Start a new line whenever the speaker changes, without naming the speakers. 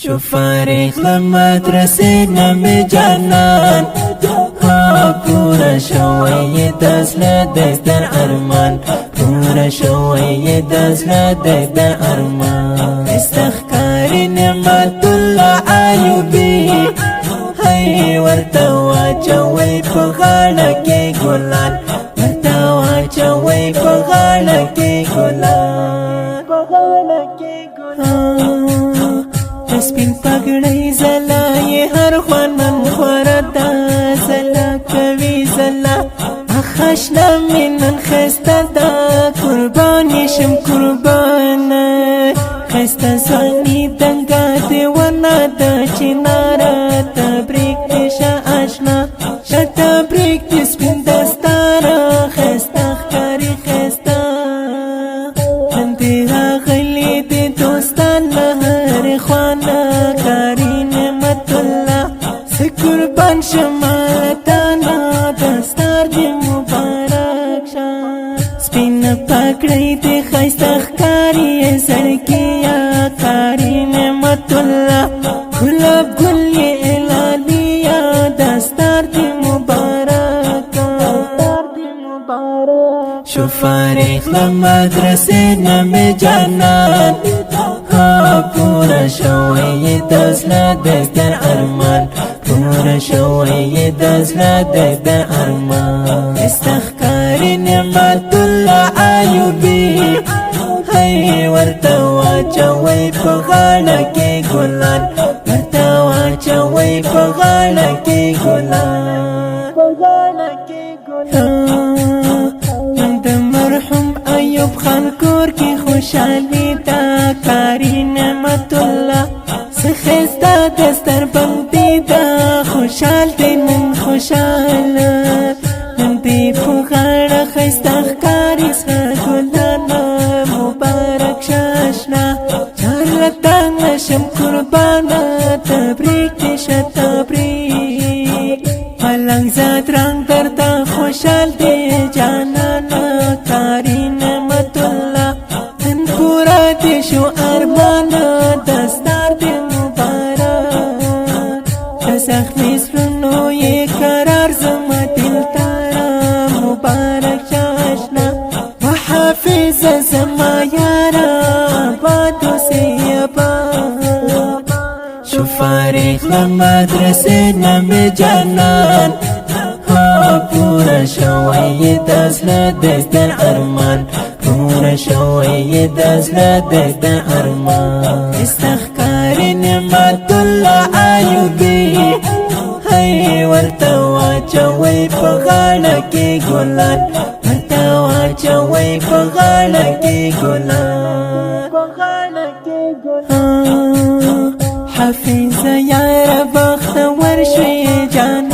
شوف فارغ لما ترسينا بجنان پورا شوی دزله در ارمان پورا شوی دزله در ارمان استخکاری نعمت الله ایوبی هی ورتوا چوی پغاړه کې ګلان ورتوا چوی پغاړه کې ګلان پغاړه کې ګلان سپین پګړی زلای هر خوانن خوردا زلا کوي زلا اخشنا منن خستا دا قربان شم قربان خستا زانی دنگا دی ونا دا چنارا تبریک نشا آشنا شا تبریک دی سپین دستارا خستا خکاری خستا نندی راغلی دی دوستان لهر خوانا کاری نعمت اللہ سی قربان شمالتانا دستار دی مبارک شا سپین پاکڑی دی خیستا خکاری زرکیا کاری نعمت اللہ گلاب گلی الالیا دستار دی مبارک شوف فارغ لما درسینا بجنان پورا شوی دزله در ارمان پورا شوی دزله در ارمان استخکاری نعمت الله ایوبی هی ورتوا چوی پغاړه کې ګلان ورتوا چوی پغاړه کې ګلان پغاړه کې ګلان د مرحوم ایوب خان کور کې خوشالي دا کاری نعمت الله سخستا دستر بندی دا خوشحال دی نن خوشحال نن دی پغاړه خستا ښکاري سره ګلانا مبارک شاشنا چارلتان شم قربانا تبریک دیشه تبریک ملنگ زد رنگ دردا خوشحال دی جانانا کاری نعمت الله تن پورا دیشو ارمانا دستار دی مبارک زخمی سرونو یہ قرار زما دل تارا مبارک شاشنا وحافظ زما یارا بادو سیبا شوف فارغ لما درسینا بجنان پورا شوی دزله در ارمان پورا شوی دزله در ارمان استخکاری نعمت الله ایوبی هی ورتوا چوی پغاړه کې ګلان ورتوا چوی پغاړه کې ګلان پغاړه کې ګلان حافظ یا رب بختور شوی جان